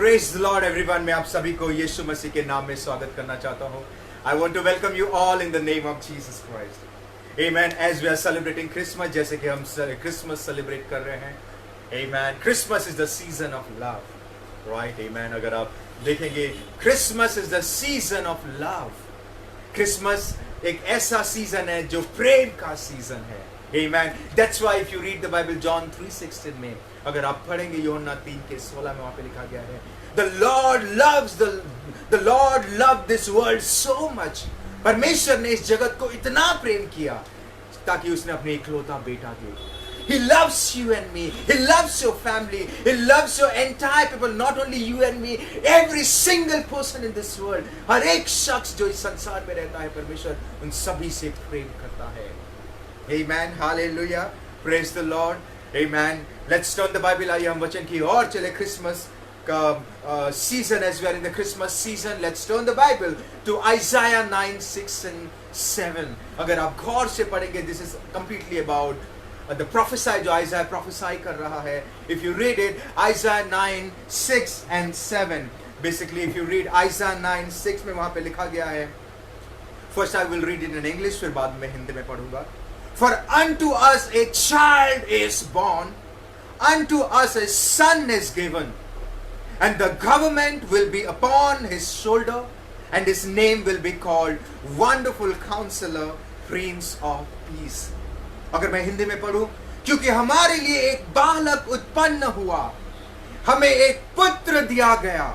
Praise the Lord everyone. मैं आप सभी को यीशु मसीह के नाम में स्वागत करना चाहता हूँ. I want to welcome you all in the name of Jesus Christ. Amen. As we are celebrating Christmas, जैसे कि हम Christmas celebrate कर रहे हैं. Amen. Christmas is the season of love. Right? Amen. अगर आप देखेंगे, Christmas is the season of love. Christmas एक ऐसा season है जो प्रेम का season है. Amen. That's why if you read the Bible, John 3:16 में अगर आप पढ़ेंगे यूहन्ना 3:16 में वहाँ पे लिखा गया है, The Lord loved this world so much. परमेश्वर ने इस जगत को इतना प्रेम किया ताकि उसने अपने इकलौता बेटा दिया. He loves you and me. He loves your family. He loves your entire people. Not only you and me. Every single person in this world. हर एक शख्स जो इस संसार में रहता है, परमेश्वर उन सभी से प्रेम करता है. Amen. Hallelujah. Praise the Lord. Amen. Let's turn the Bible. आइए हम वचन की ओर चले. Christmas का season, as we are in the Christmas season, let's turn the Bible to Isaiah 9:6 and 7. अगर आप गौर से पढ़ेंगे, this is completely about the prophesy जो Isaiah prophesy कर रहा है. If you read it, Isaiah 9:6 and 7. Basically, if you read Isaiah 9:6 में वहाँ पे लिखा गया है. First I will read it in English, फिर बाद में हिंदी में पढ़ूंगा. For unto us a child is born, unto us a son is given, and the government will be upon his shoulder, and his name will be called Wonderful Counselor, Prince of Peace. अगर मैं हिंदी में पढ़ूं, क्योंकि हमारे लिए एक बालक उत्पन्न हुआ, हमें एक पुत्र दिया गया,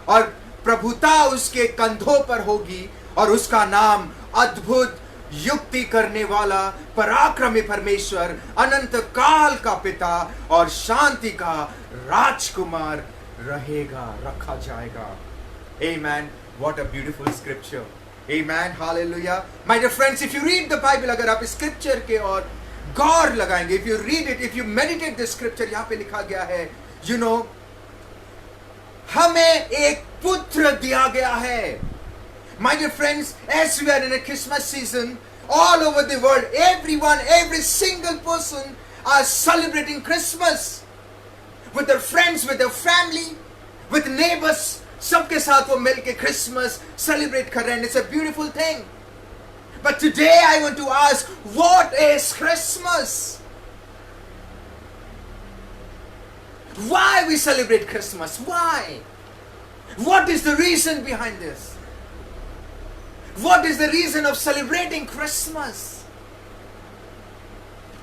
और प्रभुता उसके कंधों पर होगी, और उसका नाम अद्भुत, युक्ति करने वाला, पराक्रमी परमेश्वर, अनंत काल का पिता और शांति का राजकुमार रहेगा, रखा जाएगा. Amen. What a beautiful scripture. Amen. Hallelujah. My dear friends, if you read the Bible, अगर आप scripture के और गौर लगाएंगे, if you read it, if you meditate the scripture, यहाँ पे लिखा गया है, you know, हमें एक पुत्र दिया गया है. My dear friends, as we are in a Christmas season, all over the world, everyone, every single person are celebrating Christmas with their friends, with their family, with neighbors. सबके साथ वो मिलके Christmas celebrate कर रहे हैं. It's a beautiful thing. But today I want to ask, what is Christmas? Why we celebrate Christmas? Why? What is the reason behind this? What is the reason of celebrating Christmas?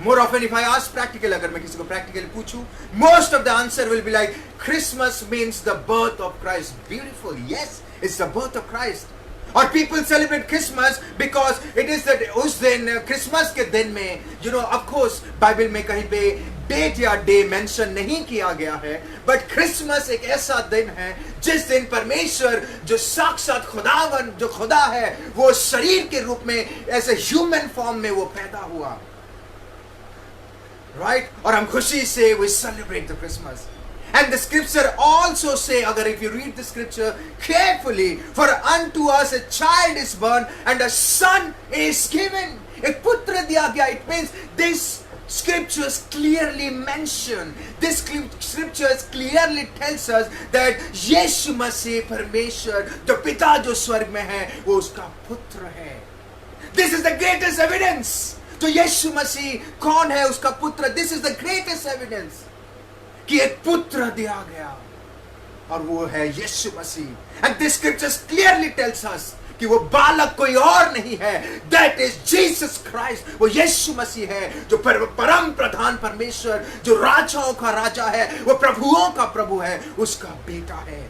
More often if I ask practical, अगर मैं किसी को practically पूछूं, most of the answer will be like, Christmas means the birth of Christ. Beautiful. Yes, it's the birth of Christ. Or people celebrate Christmas because it is that उस दिन Christmas के दिन में, you know, of course Bible में कहीं पे date या day mention नहीं किया गया है, बट क्रिसमस एक ऐसा दिन है जिस दिन परमेश्वर जो साक्षात खुदावन जो खुदा है, वो शरीर के रूप में ऐसे ह्यूमन फॉर्म में वो पैदा हुआ. राइट? और हम खुशी से we celebrate the Christmas. And the scripture also say, अगर if you read the scripture carefully, for unto us a child is born and a son is given. एक पुत्र दिया गया. It means this scriptures clearly mention, this scriptures clearly tells us that यीशु मसीह परमेश्वर जो पिता जो स्वर्ग में है, वो उसका पुत्र है. This is the greatest evidence. तो यीशु मसीह कौन है, उसका पुत्र. This is the greatest evidence कि एक पुत्र दिया गया, और वो है यीशु मसीह. And this scriptures clearly tells us कि वो बालक कोई और नहीं है. That is Jesus Christ. वो यीशु मसीह है जो परम प्रधान परमेश्वर, जो राजाओं का राजा है, वो प्रभुओं का प्रभु है, उसका बेटा है.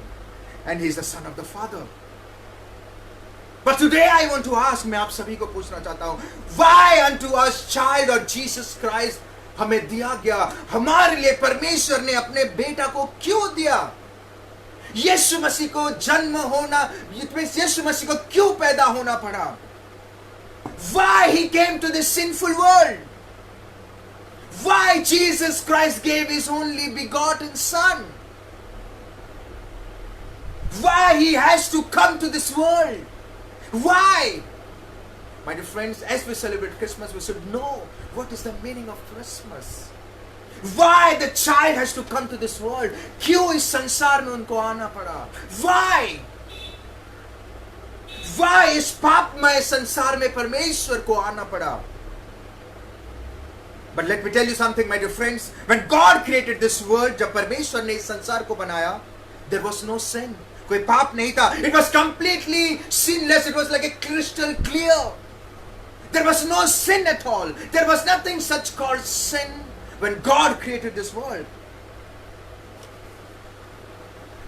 And he is the son of the Father. But today I want to ask, मैं आप सभी को पूछना चाहता हूँ, why unto us child or Jesus Christ हमें दिया गया, हमारे लिए परमेश्वर ने अपने बेटा को क्यों दिया? यीशु मसीह को जन्म होना, यीशु मसीह को क्यों पैदा होना पड़ा? Why he came to this sinful world? Why Jesus Christ gave his only begotten son? Why he has to come to this world? Why? My dear friends, as we celebrate Christmas, we should know what is the meaning of Christmas. Why the child has to come to this world? क्यों इस संसार में उनको आना पड़ा? Why? Why इस पापमय संसार में परमेश्वर को आना पड़ा? But let me tell you something, my dear friends. When God created this world, जब परमेश्वर ने इस संसार को बनाया, there was no sin. कोई पाप नहीं था. It was completely sinless. It was like a crystal clear. There was no sin at all. There was nothing such called sin when God created this world.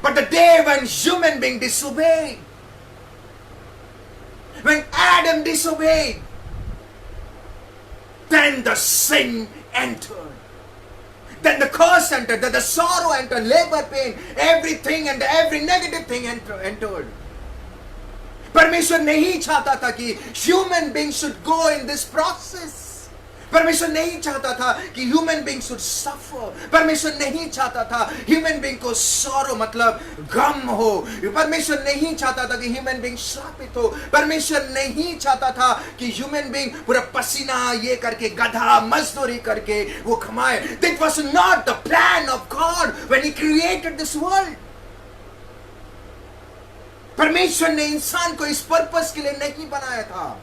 But the day when human being disobeyed, when Adam disobeyed, then the sin entered. Then the curse entered, then the sorrow entered, labor, pain, everything and every negative thing entered. परमेश्वर नहीं चाहता था कि human being should go in this process. परमेश्वर नहीं चाहता था कि ह्यूमन बीइंग शुड सफर. परमेश्वर नहीं चाहता था ह्यूमन बीइंग को सॉरो मतलब गम हो. परमेश्वर नहीं चाहता था कि ह्यूमन बीइंग श्रापित हो. परमेश्वर नहीं चाहता था कि ह्यूमन बीइंग पूरा पसीना ये करके गधा मजदूरी करके वो कमाए. That was not the plan of God when He created this world. परमेश्वर ने इंसान को इस पर्पस के लिए नहीं बनाया था.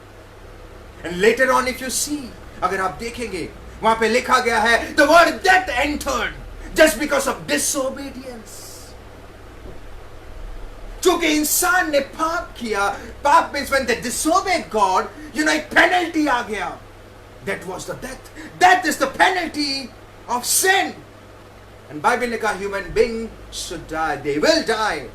And later on if you see, अगर आप देखेंगे वहां पे लिखा गया है the word death entered just because of disobedience. क्योंकि इंसान ने पाप किया. पाप means when they disobeyed God, एक penalty आ गया. That was the death. Death is the penalty of sin. And Bible ने कहा human being should die. They will die.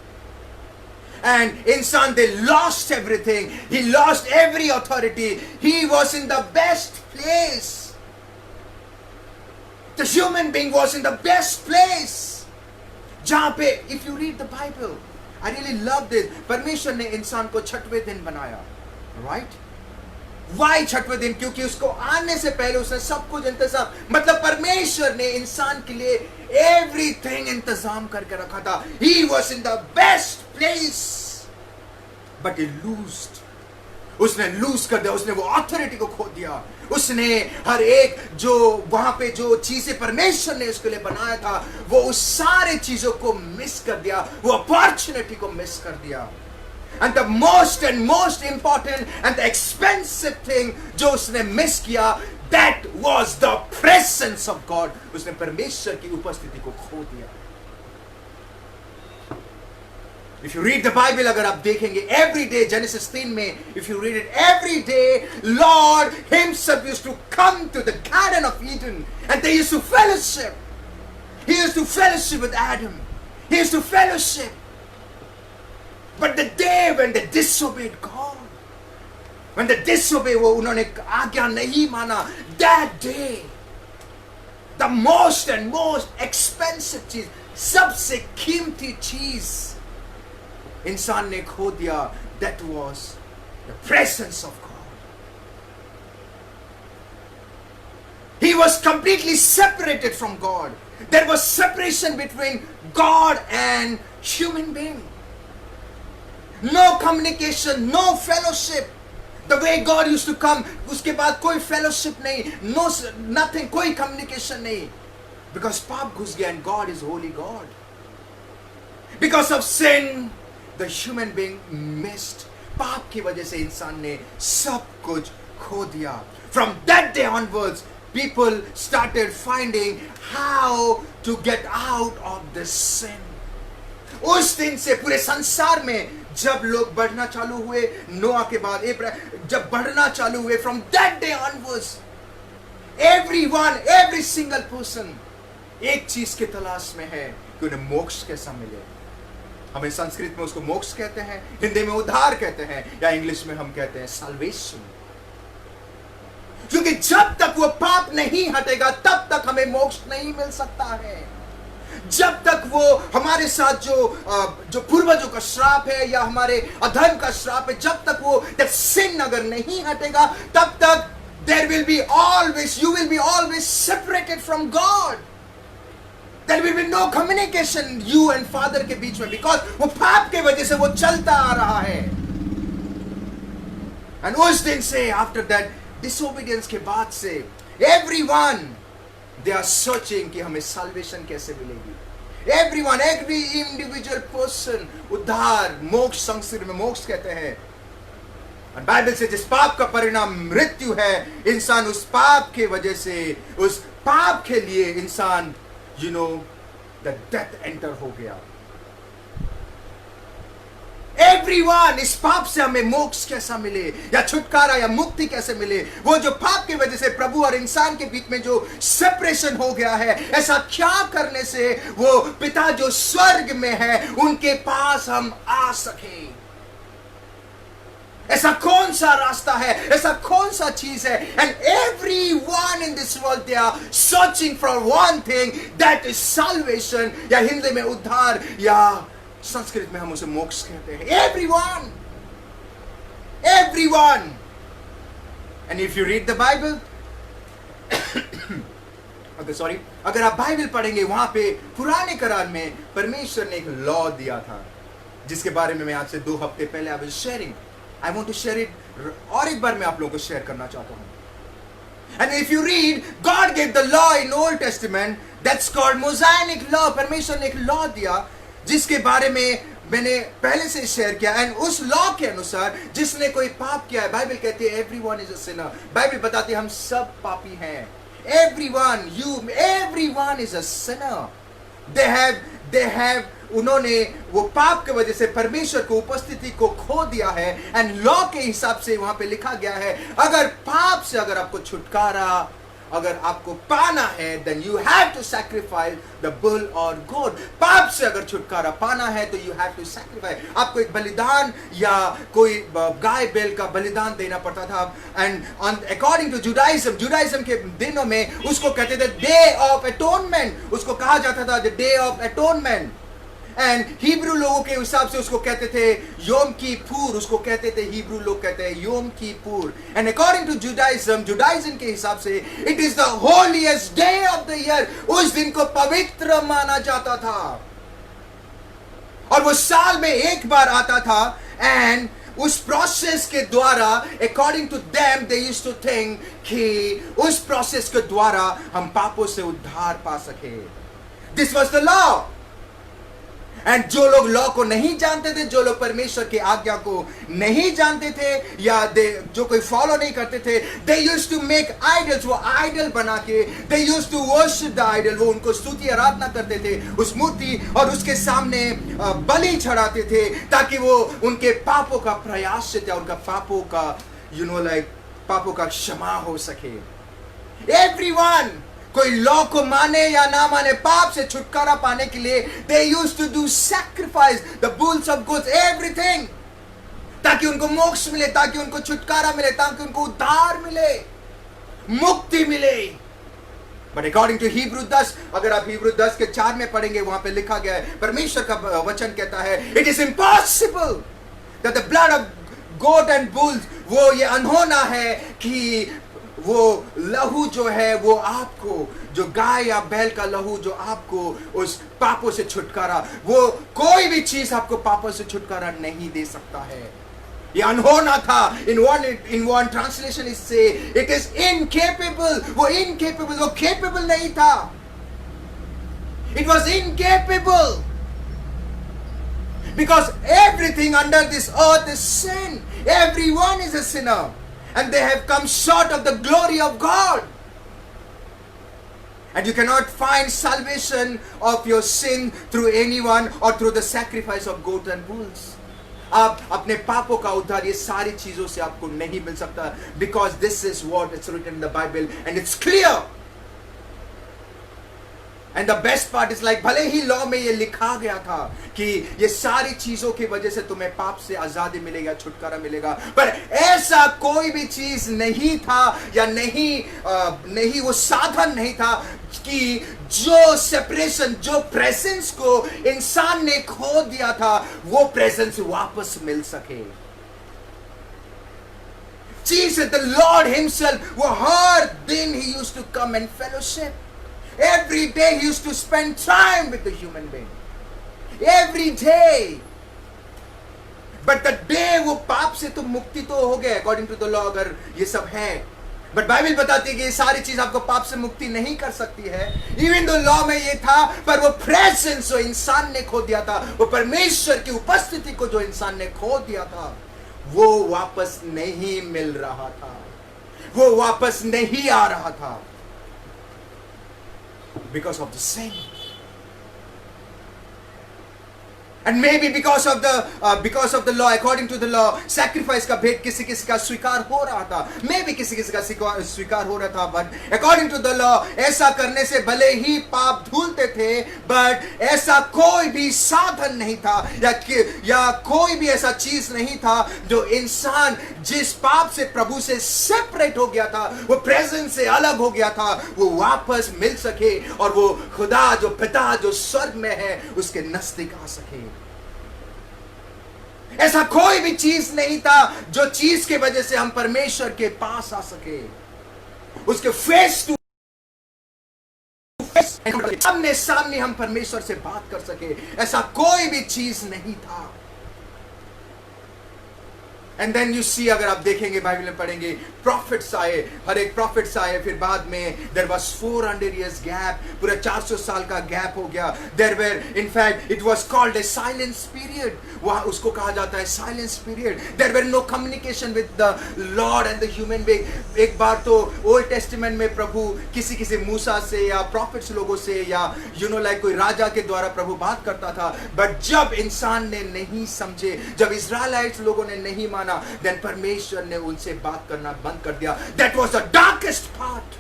And insan, they lost everything. He lost every authority. He was in the best place. The human being was in the best place. जहाँ पे, if you read the Bible, I really love this. परमेश्वर ने इंसान को छठवें दिन बनाया, right? Why छठवें दिन? क्योंकि उसको आने से पहले उसने सब कुछ इंतजाम, मतलब परमेश्वर ने इंसान के लिए everything इंतजाम करके रखा था. He was in the best place, but he lost. उसने लूज कर दिया. उसने वो ऑथोरिटी को खो दिया. उसने हर एक जो वहां पे जो चीजें परमेश्वर ने उसके लिए बनाया था, वो उस सारे चीजों को मिस कर दिया. वो अपॉर्चुनिटी को मिस कर दिया. And the most and most important and the expensive thing जो उसने मिस किया, that was the presence of God. उसने परमेश्वर की उपस्थिति को खो दिया. If you read the Bible, अगर आप देखेंगे every day, Genesis 3 में, if you read it every day, Lord Himself used to come to the Garden of Eden and they used to fellowship. He used to fellowship with Adam. He used to fellowship. But the day when they disobeyed God, when they disobeyed, वो उन्होंने आज्ञा नहीं माना, that day, the most and most expensive चीज, सबसे कीमती चीज इंसान ने खो दिया, that was the presence of God. He was completely separated from God. There was separation between God and human being. No communication, no fellowship. The way God used to come, उसके बाद कोई fellowship नहीं, no nothing, कोई communication नहीं. Because पाप घुस गया and God is holy God. Because of sin, the human being missed. पाप की वजह से इंसान ने सब कुछ खो दिया. From that day onwards, people started finding how to get out of this sin. उस दिन से पूरे संसार में जब लोग बढ़ना चालू हुए, नोआ के बाद जब बढ़ना चालू हुए, from that day onwards, everyone, every single person एक चीज के तलाश में है कि उन्हें मोक्ष कैसा मिले. हमें संस्कृत में उसको मोक्ष कहते हैं, हिंदी में उद्धार कहते हैं, या इंग्लिश में हम कहते हैं salvation. क्योंकि जब तक वो पाप नहीं हटेगा तब तक हमें मोक्ष नहीं मिल सकता है. जब तक वो हमारे साथ जो पूर्वजों का श्राप है या हमारे अधर्म का श्राप है, जब तक वो that sin अगर नहीं हटेगा तब तक there will be always, you will be always separated from God. There will be no communication you and Father के बीच में, because वो पाप के वजह से वो चलता आ रहा है. And उस दिन से, after that disobedience के बाद से, everyone दे आर सर्चिंग कि हमें साल्वेशन कैसे मिलेगी. Everyone, every individual person, उद्धार, मोक्ष, संस्कृत में मोक्ष कहते हैं. और बाइबल से जिस पाप का परिणाम मृत्यु है, इंसान उस पाप के वजह से, उस पाप के लिए इंसान द डेथ एंटर हो गया. एवरीवन, इस पाप से हमें मोक्ष कैसा मिले या छुटकारा या मुक्ति कैसे मिले? वो जो पाप की वजह से प्रभु और इंसान के बीच में जो सेपरेशन हो गया है, ऐसा क्या करने से वो पिता जो स्वर्ग में है उनके पास हम आ सके? ऐसा कौन सा रास्ता है, ऐसा कौन सा चीज है? And everyone in this world they are searching for one thing, that is salvation, या हिंदी में उद्धार, या संस्कृत में हम उसे मोक्ष कहते हैं. Everyone, everyone. And if you read the Bible, अगर आप बाइबल पढ़ेंगे, वहां पे पुराने करार में परमेश्वर ने एक लॉ दिया था, जिसके बारे में मैं आपसे 2 हफ्ते पहले I was sharing. I want to share it, और एक बार मैं आप लोगों को शेयर करना चाहता हूं. And if you read, God gave the law in old testament, that's called mosaic law. परमेश्वर ने एक लॉ दिया जिसके बारे में मैंने पहले से शेयर किया. एंड उस लॉ के अनुसार जिसने कोई पाप किया है, बाइबल कहती है everyone is a Sinner. Bible बताती है हम सब पापी हैं. everyone is a sinner. they have उन्होंने वो पाप की वजह से परमेश्वर को उपस्थिति को खो दिया है. एंड लॉ के हिसाब से वहां पे लिखा गया है, अगर पाप से अगर आपको छुटकारा अगर आपको पाना है, then you have to sacrifice the bull or goat. पाप से अगर छुटकारा पाना है तो you have to sacrifice. आपको एक बलिदान या कोई गाय बैल का बलिदान देना पड़ता था. And according to Judaism के दिनों में उसको कहते थे Day of Atonement. उसको कहा जाता था the Day of Atonement. And Hebrew लोगों के हिसाब से उसको कहते थे योम किपुर. उसको कहते थे, हिब्रू लोग कहते हैं योम Kippur. And according to Judaism के हिसाब से it is the holiest day of the year. उस दिन को पवित्र माना जाता था और वो साल में एक बार आता था. एंड उस प्रोसेस के द्वारा according to them they used to think कि उस प्रोसेस के द्वारा हम पापों से उद्धार पा सके. This was the law. And जो लोग लॉ को नहीं जानते थे, जो लोग परमेश्वर की आज्ञा को नहीं जानते थे या जो कोई फॉलो नहीं करते थे, they used to make idols. वो आइडल बना के they used to worship the idol. वो उनको स्तुति आराधना करते थे उस मूर्ति और उसके सामने बलि चढ़ाते थे ताकि वो उनके पापों का प्रायश्चित या उनका पापों का पापों का क्षमा हो सके. एवरीवन, कोई लॉ को माने या ना माने, पाप से छुटकारा पाने के लिए they used to do sacrifice the bulls of goats, everything, ताकि उनको मोक्ष मिले, ताकि उनको छुटकारा मिले, ताकि उनको उद्धार मिले, मुक्ति मिले. बट अकॉर्डिंग टू Hebrew 10, अगर आप Hebrew 10 के 4 में पढ़ेंगे, वहां पे लिखा गया है, परमेश्वर का वचन कहता है it is impossible that the blood of goat and bulls, वो ये अनहोना है कि वो लहू जो है वो आपको, जो गाय या बैल का लहू जो आपको उस पापों से छुटकारा, वो कोई भी चीज आपको पापों से छुटकारा नहीं दे सकता है. ये अनहोना था. इन वन ट्रांसलेशन इससे इट इज इनकेपेबल. वो इनकेपेबल, वो केपेबल नहीं था. It was incapable because everything under this earth is sin. Everyone is a sinner. And they have come short of the glory of God. And you cannot find salvation of your sin through anyone or through the sacrifice of goat and bulls. आप अपने पापों का उद्धार ये सारी चीजों से आपको नहीं मिल सकता. Because this is what is written in the Bible and it's clear. And the best part is like, भले ही लॉ में ये लिखा गया था कि ये सारी चीजों की वजह से तुम्हें पाप से आजादी मिलेगा, छुटकारा मिलेगा, पर ऐसा कोई भी चीज नहीं था या नहीं वो साधन नहीं था कि जो सेपरेशन, जो प्रेजेंस को इंसान ने खो दिया था, वो प्रेजेंस वापस मिल सके. Jesus, the Lord himself, वो हर दिन he used to come and fellowship. Every day he used to spend time with the human being. Every day. But the day वो पाप से तो मुक्ति तो हो गए according to the law, अगर ये सब है, बट बाइबल बताती है कि ये सारी चीज आपको पाप से मुक्ति नहीं कर सकती है। इवन दो लॉ में ये था, पर वो प्रेजेंस जो इंसान ने खो दिया था, वो परमेश्वर की उपस्थिति को जो इंसान ने खो दिया था, वो वापस नहीं मिल रहा था, वो वापस नहीं आ रहा था, because of the sin. And maybe because of the law, according to the law, sacrifice का भेद किसी किसी का स्वीकार हो रहा था, maybe किसी किसी का स्वीकार हो रहा था, but according to the law, ऐसा करने से भले ही पाप धुलते थे, but ऐसा कोई भी साधन नहीं था, या कोई भी ऐसा चीज नहीं था जो इंसान जिस पाप से प्रभु से सेपरेट हो गया था, वो प्रेजेंस से अलग हो गया था, वो वापस मिल सके और वो खुदा जो पिता जो स्वर्ग में है उसके नजदीक आ सके। ऐसा कोई भी चीज नहीं था जो चीज के वजह से हम परमेश्वर के पास आ सके, उसके फेस टू फेस, सामने सामने हम परमेश्वर से बात कर सके, ऐसा कोई भी चीज नहीं था। एंड देन यू सी, अगर आप देखेंगे बाइबल में पढ़ेंगे, प्रॉफिट्स आए, हर एक प्रॉफिट्स आए, फिर बाद में देयर वाज 400 इयर्स गैप, पूरा 400 साल का गैप हो गया। There were in fact it was called a silence period, वहां उसको कहा जाता है silence period. There were no communication with the lord and the human being. एक बार तो ओल्ड टेस्टामेंट में प्रभु किसी किसी मूसा से या प्रॉफिट्स लोगों से या लाइक कोई राजा के द्वारा प्रभु बात करता था, बट जब इंसान ने नहीं समझे, जब इजराइलाइट्स लोगों ने नहीं माना, देन परमेश्वर ने उनसे बात करना बंद कर दिया। That was the darkest part,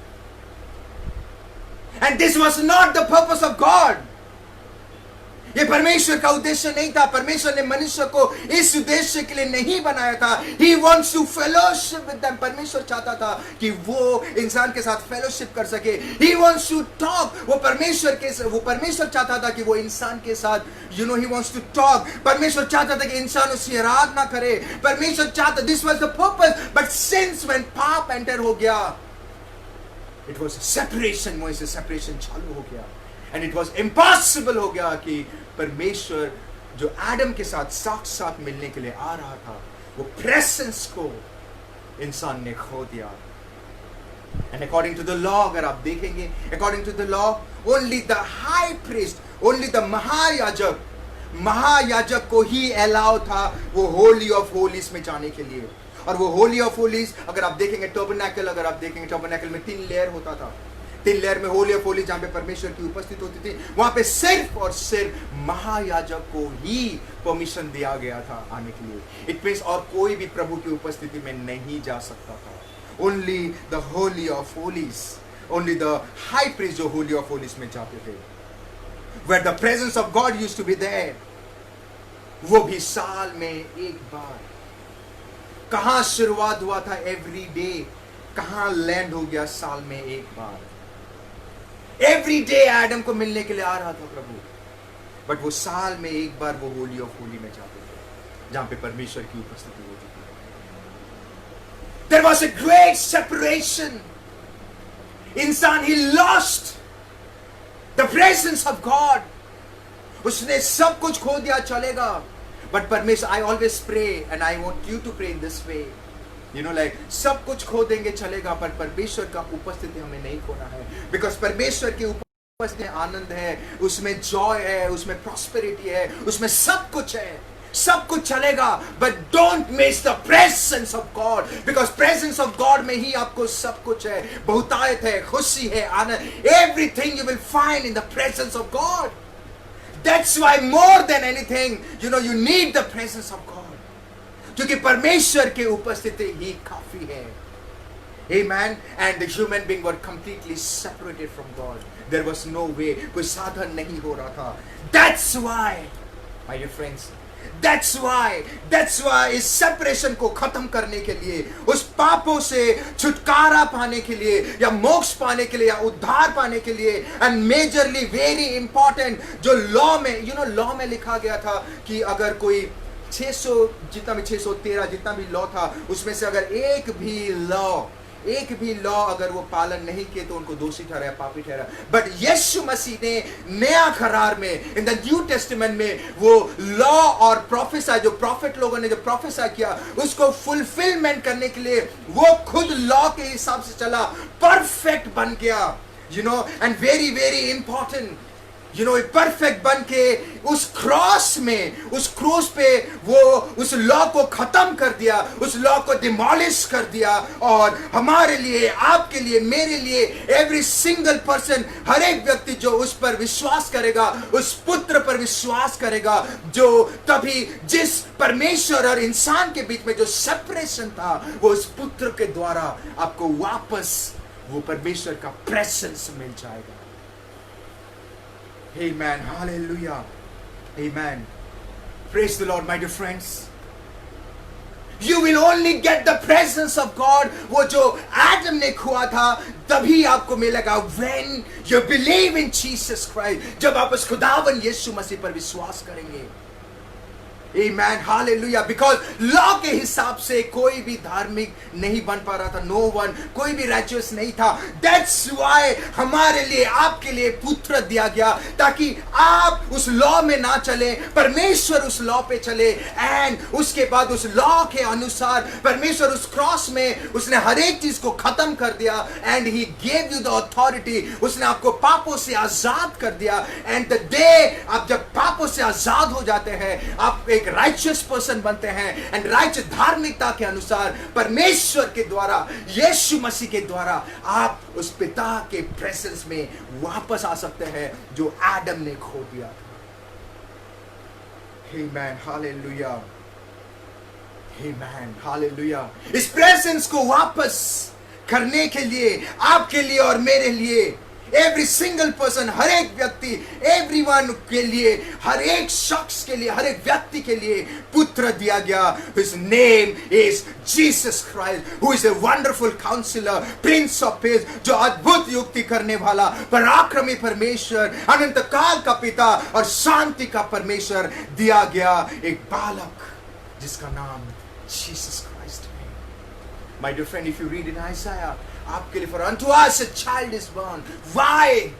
and this was not the purpose of God. ये परमेश्वर का उद्देश्य नहीं था। परमेश्वर ने मनुष्य को इस उद्देश्य के लिए नहीं बनाया था। He wants to fellowship with them. परमेश्वर चाहता था कि वो इंसान के साथ फेलोशिप कर सके। He wants to talk. वो परमेश्वर चाहता था कि वो इंसान के साथ he wants to talk. परमेश्वर चाहता था कि इंसान उसकी आराधना करे। परमेश्वर चाहता, this was the purpose. But since when पाप एंटर हो गया, it was separation, वहीं से separation चालू हो गया। And it was impossible हो गया कि परमेश्वर जो आदम के साथ साथ मिलने के लिए आ रहा था, वो प्रेजेंस को इंसान ने खो दिया। And according to the law, अगर आप देखेंगे, according to the law, only the high priest, only the महायाजक को ही अलाउ था वो होली ऑफ होलीज में जाने के लिए। और वो होली ऑफ होलीज अगर आप देखेंगे, टर्बरनेकल अगर आप देखेंगे, टर्बरनेकल में 3 लेयर होता था। 3 लेयर में होली ऑफ होलीज जहां पे परमेश्वर की उपस्थिति होती थी, वहां पे सिर्फ और सिर्फ महायाजक को ही परमिशन दिया गया था आने के लिए। इट मींस और कोई भी प्रभु की उपस्थिति में नहीं जा सकता था। Only the holy of Holis, only the high priest जो होली ऑफ होलीज में जाते थे, where the presence of God used to be there, वो भी साल में एक बार। कहां शुरुआत हुआ था एवरी डे, कहां लैंड हो गया साल में एक बार। एवरी डे एडम को मिलने के लिए आ रहा था प्रभु, बट वो साल में एक बार वो होली ऑफ होली में जाते थे जहां पे परमेश्वर की उपस्थिति होती थी। There was a great separation. इंसान he lost the presence of God. उसने सब कुछ खो दिया, चलेगा, बट परमेश्वर, I always pray and I want you to pray this way. like सब कुछ खो देंगे चलेगा, पर परमेश्वर का उपस्थिति हमें नहीं खोना है। बिकॉज परमेश्वर की उपस्थिति आनंद है, उसमें जॉय है, उसमें प्रॉस्पेरिटी है, उसमें सब कुछ है। सब कुछ चलेगा, but don't miss the presence of God, because presence of God में ही आपको सब कुछ है। बहुतायत है, खुशी है, आनंद, everything you will find in the presence of God. That's why more than anything you need the presence of God, क्योंकि परमेश्वर की उपस्थिति ही काफी है। Amen. And the human being were completely separated from God. There was no way, कोई साधन नहीं हो रहा था। That's why, my dear friends, that's why इस सेपरेशन को खत्म करने के लिए, उस पापों से छुटकारा पाने के लिए, या मोक्ष पाने के लिए, या उद्धार पाने के लिए, एंड मेजरली वेरी इंपॉर्टेंट, जो लॉ में लॉ में लिखा गया था कि अगर कोई 613 जितना भी लॉ था, उसमें से अगर एक भी लॉ एक भी लॉ अगर वो पालन नहीं किए तो उनको दोषी ठहराया, पापी ठहराया। बट यीशु मसीह ने नया करार में, इन द न्यू टेस्टामेंट में, वो लॉ और प्रोफेसा, जो प्रॉफिट लोगों ने जो प्रोफेसा किया, उसको फुलफिलमेंट करने के लिए वो खुद लॉ के हिसाब से चला, परफेक्ट बन गया, you know. And very very important, you know, perfect बन के उस क्रॉस में, उस क्रूस पे वो उस लॉ को खत्म कर दिया, उस लॉ को डिमोलिश कर दिया, और हमारे लिए, आपके लिए, मेरे लिए, एवरी सिंगल पर्सन, हर एक व्यक्ति जो उस पर विश्वास करेगा, उस पुत्र पर विश्वास करेगा, जो तभी जिस परमेश्वर और इंसान के बीच में जो सेपरेशन था, वो उस पुत्र के द्वारा आपको वापस वो परमेश्वर का प्रेजेंस मिल जाएगा। Amen. Hallelujah. Amen. Praise the Lord, my dear friends. You will only get the presence of God. वो जो आदम ने खोया था, तभी आपको मिलेगा when you believe in Jesus Christ. जब आप उस खुदावन यीशु मसीह पर विश्वास करेंगे। Amen. Hallelujah. Because लॉ के हिसाब से कोई भी धार्मिक नहीं बन पा रहा था, no one, कोई भी righteous नहीं था। That's why हमारे लिए, आपके लिए पुत्र दिया गया, ताकि आप उस लॉ में ना चले, परमेश्वर उस लॉ पे चले, एंड उसके बाद उस लॉ के अनुसार परमेश्वर उस क्रॉस में उसने हर एक चीज को खत्म कर दिया, and he gave you the authority, उसने आपको पापों से आजाद कर दिया। एंड द डे आप जब पापों से आजाद हो जाते हैं, आप एक राइचियस पर्सन बनते हैं, एंड राइचियस धार्मिकता के अनुसार परमेश्वर के द्वारा, यीशु मसीह के द्वारा आप उस पिता के प्रेजेंस में वापस आ सकते हैं जो आदम ने खो दिया था। Amen. Hallelujah. Amen. Hallelujah. इस प्रेजेंस को वापस करने के लिए, आपके लिए और मेरे लिए, एवरी सिंगल पर्सन, हर एक व्यक्ति, एवरीवन के लिए, हर एक शख्स के लिए, हर एक व्यक्ति के लिए पुत्र दिया गया। His name is Jesus Christ, who is a wonderful counselor, Prince of Peace, जो अद्भुत युक्ति करने वाला, पराक्रमी परमेश्वर, अनंत काल का पिता और शांति का परमेश्वर दिया गया एक बालक जिसका नाम Jesus Christ है। My dear friend, if you read in Isaiah, आपके लिए, for unto us a child is born. Why?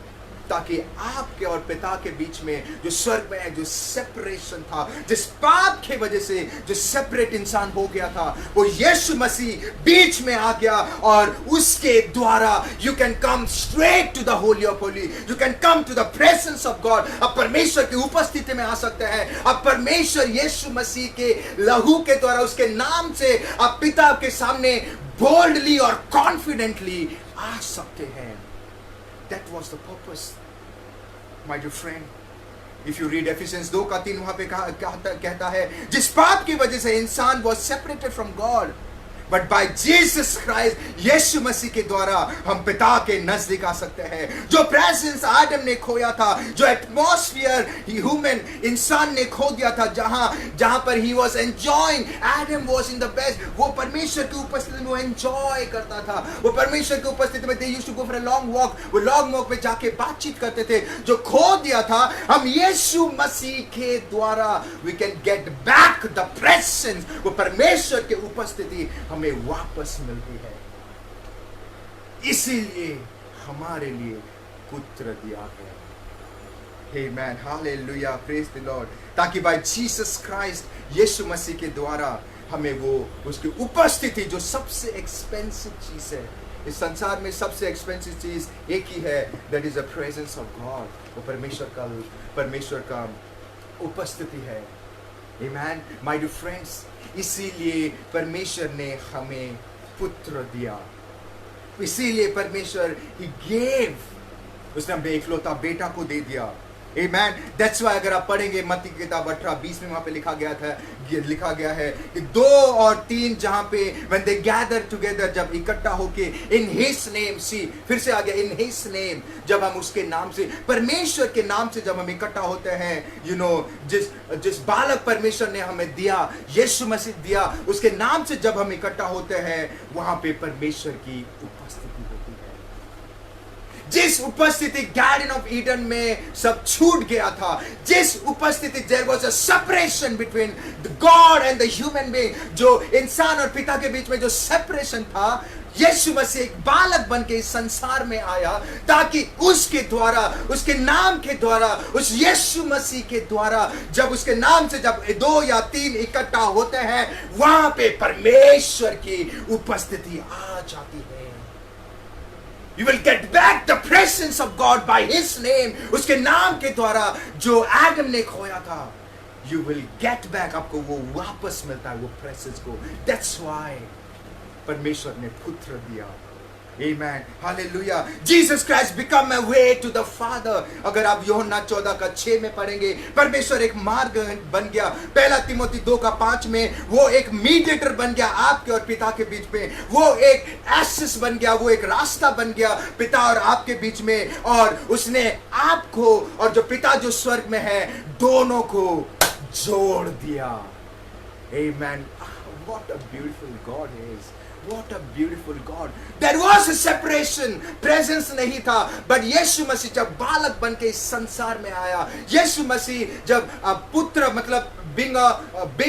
ताकि आपके और पिता के बीच में जो स्वर्ग में जो सेपरेशन था, जिस पाप के वजह से जो सेपरेट इंसान हो गया था, वो यीशु मसीह बीच में आ गया, और उसके द्वारा you can come straight to the holy of holy, you can come to the presence of God. आप परमेश्वर की उपस्थिति में आ सकते हैं, आप परमेश्वर यीशु मसीह के लहू के द्वारा, उसके नाम से आप पिता के सामने बोल्डली और कॉन्फिडेंटली आ सकते हैं। That was the purpose, my dear friend. If you read Ephesians 2:3, वहां पे कहता है, जिस पाप की वजह से इंसान was separated from God, but by Jesus Christ, यीशु मसीह के द्वारा हम पिता के नजदीक आ सकते हैं। जो प्रेजेंस आदम ने खोया था, जो एटमॉस्फेयर ह्यूमन इंसान ने खो दिया था, जहां पर he was enjoying, Adam was in the best, वो परमेश्वर की उपस्थिति में वो एंजॉय करता था, वो परमेश्वर की उपस्थिति में they used to go for a long walk, वो लॉन्ग वॉक पे जाके बातचीत करते थे। जो खो दिया था, हम यीशु मसीह के द्वारा we can get back the presence, वो परमेश्वर की उपस्थिति हमें वापस मिलती है। इसीलिए हमारे लिए पुत्र दिया गया। Amen. Hallelujah. Praise the Lord. ताकि by Jesus Christ, यीशु मसीह के द्वारा हमें वो उसकी उपस्थिति, जो सबसे एक्सपेंसिव चीज है इस संसार में, सबसे एक्सपेंसिव चीज एक ही है, that is the presence of God. वो परमेश्वर का उपस्थिति है। Amen. My dear friends, इसीलिए परमेश्वर ने हमें पुत्र दिया, इसीलिए परमेश्वर he gave, उसने हमें इकलौता बेटा को दे दिया। Amen. That's why अगर आप पढ़ेंगे मत्ती की किताब 18:20 में, वहां पे लिखा गया है कि 2 और 3 जहां पे when they gather together, जब इकट्ठा होके in his name, see, फिर से आ गया in his name, जब हम उसके नाम से, परमेश्वर के नाम से जब हम इकट्ठा होते हैं, you know, जिस बालक परमेश्वर ने हमें दिया, यीशु मसीह दिया, उसके नाम से जब हम इकट्ठा होते हैं, वहां पे परमेश्वर की उपस्थिति होती है। जिस उपस्थिति गार्डन ऑफ ईडन में सब छूट गया था, जिस उपस्थिति there was a separation between the God and the human being, जो इंसान और पिता के बीच में जो सेपरेशन था, यीशु मसीह एक बालक बन के इस संसार में आया ताकि उसके द्वारा, उसके नाम के द्वारा, उस यीशु मसीह के द्वारा, जब उसके नाम से जब 2 या 3 इकट्ठा होते हैं, वहां पे परमेश्वर की उपस्थिति आ जाती है। You will get back the presence of God by His name. उसके नाम के द्वारा जो आदम ने खोया था, you will get back, आपको वो वापस मिलता है वो प्रेजेंस को। That's why परमेश्वर ने पुत्र दिया। Amen. Hallelujah. Jesus Christ become a way to the Father. अगर आप यूहन्ना 14:6 में पढ़ेंगे, परमेश्वर एक मार्ग बन गया। 1 तिमोथी 2:5 में वो एक मीडिएटर बन गया आपके और पिता के बीच में। वो एक एक्सेस बन गया, वो एक रास्ता बन गया पिता और आपके बीच में, और उसने आपको और जो पिता जो स्वर्ग में है दोनों को जोड़ दिया। Amen. What a beautiful God is. What a beautiful God. There was a separation. Presence नहीं था, but यीशु मसीह जब बालक बन के इस संसार में आया, यीशु मसीह जब पुत्र मतलब being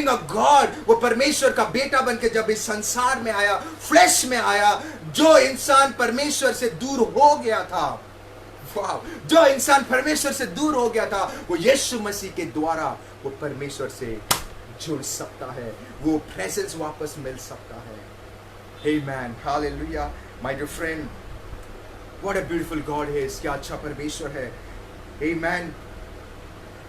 a God, वो परमेश्वर का बेटा बन के जब इस संसार में आया, फ्लैश में आया, जो इंसान परमेश्वर से दूर हो गया था, जो इंसान परमेश्वर से दूर हो गया था, वो यीशु मसीह के द्वारा वो परमेश्वर से जुड़ सकता है, वो प्रेजेंस वापस मिल सकता है। Amen. Hallelujah. My dear friend, what a beautiful God he is. क्या अच्छा परमेश्वर है। Amen.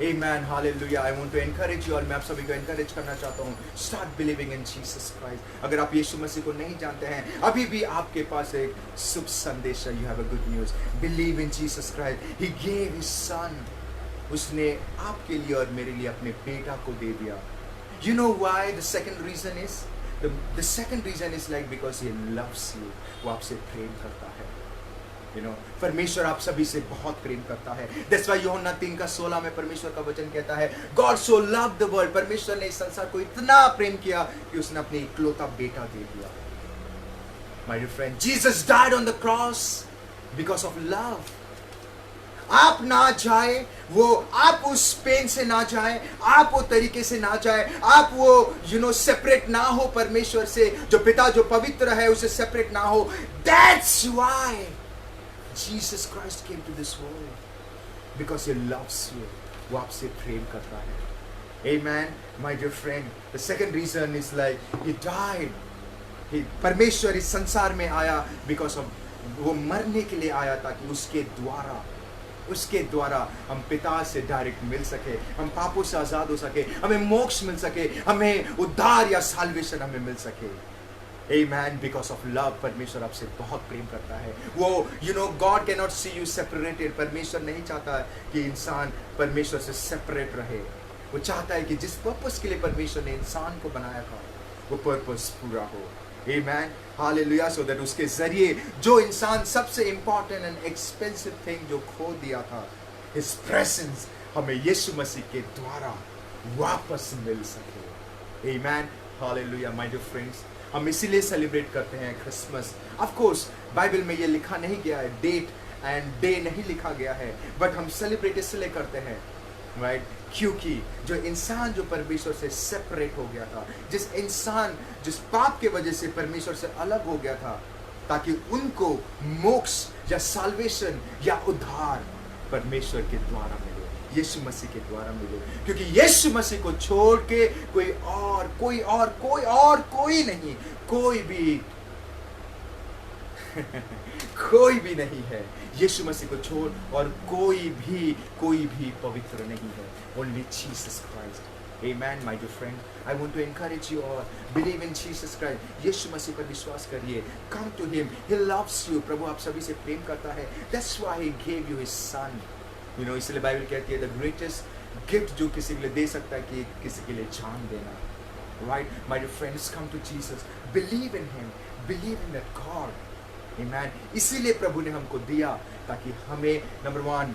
Amen. Hallelujah. I want to encourage you, और मैं आप सभी को encourage करना चाहता हूँ, start believing in Jesus Christ. अगर आप यीशु मसीह को नहीं जानते हैं, अभी भी आपके पास एक शुभ संदेश है। You have a good news. Believe in Jesus Christ. He gave His Son. उसने आपके लिए और मेरे लिए अपने बेटा को दे दिया। You know why? The second reason is, the second reason is like because He loves you. वो आपसे प्रेम करता है। You know, परमेश्वर आप सभी से बहुत प्रेम करता है। That's why यूहन्ना 3:16 में परमेश्वर का वचन कहता है, God so loved the world. परमेश्वर ने इस संसार को इतना प्रेम किया कि उसने अपने इकलौता बेटा दे दिया। My dear friend, Jesus died on the cross because of love. आप ना जाए, वो आप उस पेन से ना जाए, आप वो तरीके से ना जाए, आप वो सेपरेट ना हो परमेश्वर से, जो पिता जो पवित्र है उसे सेपरेट ना हो। That's why Jesus Christ came to this world, because He loves you. वो आपसे प्रेम करता है। Amen, my dear friend. The second reason is like He died. परमेश्वर इस संसार में आया because of, वो मरने के लिए आया ताकि उसके द्वारा हम पिता से डायरेक्ट मिल सके, हम पापों से आजाद हो सके, हमें मोक्ष मिल सके, हमें उद्धार या साल्वेशन हमें मिल सके। Amen. Because of love, परमेश्वर आपसे बहुत प्रेम करता है। वो God cannot see you separated. परमेश्वर नहीं चाहता कि इंसान परमेश्वर से सेपरेट रहे। वो चाहता है कि जिस पर्पस के लिए परमेश्वर ने इंसान को बनाया था, वो पर्पस पूरा हो। Amen. Hallelujah. So that उसके जरिए जो इंसान सबसे important and expensive thing जो खो दिया था, His presence, हमें यीशु मसीह के द्वारा वापस मिल सके। Amen. Hallelujah. My dear friends, हम इसीलिए सेलिब्रेट करते हैं क्रिसमस। ऑफ कोर्स बाइबल में ये लिखा नहीं गया है, डेट एंड डे नहीं लिखा गया है, बट हम सेलिब्रेट इसलिए करते हैं, राइट? क्योंकि जो इंसान जो परमेश्वर से सेपरेट हो गया था, जिस इंसान जिस पाप के वजह से परमेश्वर से अलग हो गया था, ताकि उनको मोक्ष या साल्वेशन या उद्धार परमेश्वर के द्वारा मिले, यीशु मसीह के द्वारा मिले। क्योंकि यीशु मसीह को छोड़ के कोई नहीं, कोई भी नहीं है। यीशु मसीह को छोड़ और कोई भी पवित्र नहीं है। Only Jesus Christ. Amen, my dear friend. I want to encourage you all. Believe in Jesus Christ. यीशु मसीह पर विश्वास करिए। Come to Him. He loves you. प्रभु आप सभी से प्रेम करता है। That's why He gave you His Son. इसलिए बाइबल कहती है the greatest gift जो किसी के लिए दे सकता है कि किसी के लिए जान देना। Right, my dear friends, come to Jesus. Believe in Him. Believe in that God. Amen. इसीलिए प्रभु ने हमको दिया ताकि हमें नंबर 1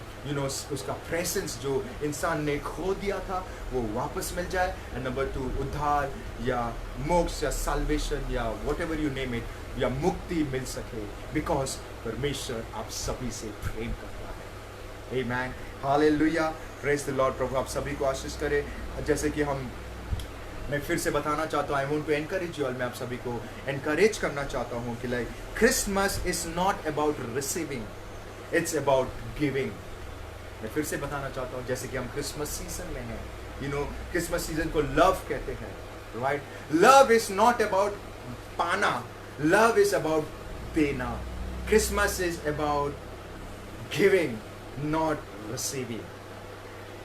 उसका प्रेजेंस जो इंसान ने खो दिया था वो वापस मिल जाए, एंड नंबर 2 उद्धार या मोक्ष या साल्वेशन या व्हाटएवर यू नेम इट या मुक्ति मिल सके, बिकॉज परमेश्वर आप सभी से प्रेम करता है। आमेन, हालेलुया, प्रेज द लॉर्ड। प्रभु आप सभी को आशीष करे। जैसे कि मैं फिर से बताना चाहता हूँ, I want to encourage you all, मैं आप सभी को एनकरेज करना चाहता हूँ कि like Christmas is not about receiving, it's about giving. मैं फिर से बताना चाहता हूँ, जैसे कि हम क्रिसमस सीजन में हैं, यू नो क्रिसमस सीजन को लव कहते हैं, right? Love is not about पाना, लव इज अबाउट देना। Christmas is about giving, not receiving,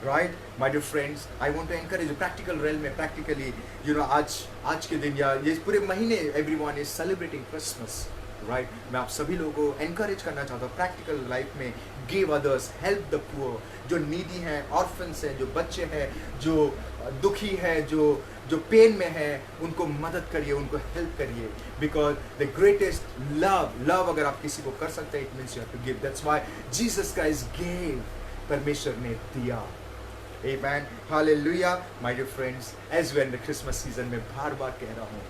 right? My dear friends, I want to encourage practical real में, practically you know आज के दिन या ये पूरे महीने everyone is celebrating Christmas, right? मैं आप सभी लोगों को एनकरेज करना चाहता हूँ प्रैक्टिकल लाइफ में, give others, help the poor, जो नीडी हैं, ऑर्फन्स हैं, जो बच्चे हैं, जो दुखी है, जो पेन में है, उनको मदद करिए, उनको हेल्प करिए, बिकॉज द ग्रेटेस्ट लव अगर आप किसी को कर सकते हैं, it means you have to give. That's why Jesus Christ gave, परमेश्वर ने दिया। Amen, hallelujah, my dear friends, as we're in the Christmas season, मैं बार-बार कह रहा हूँ,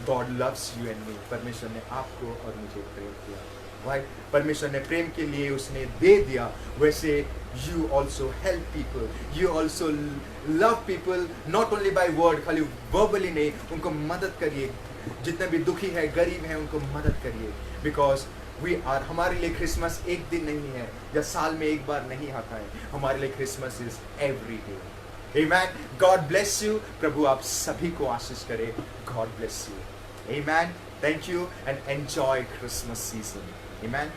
God loves you and me, परमेश्वर ने आपको और मुझे प्रेम किया, right? परमेश्वर ने प्रेम के लिए उसने दे दिया, वैसे you also help people, you also love people, not only by word, खाली verbally नहीं, उनको मदद करिए, जितने भी दुखी है, गरीब हैं, उनको मदद करिए, because हमारे लिए क्रिसमस एक दिन नहीं है या साल में एक बार नहीं आता है, हमारे लिए Christmas is every day. Amen, God bless you, प्रभु आप सभी को आशीष करे, God bless you, amen, thank you and enjoy Christmas season, amen.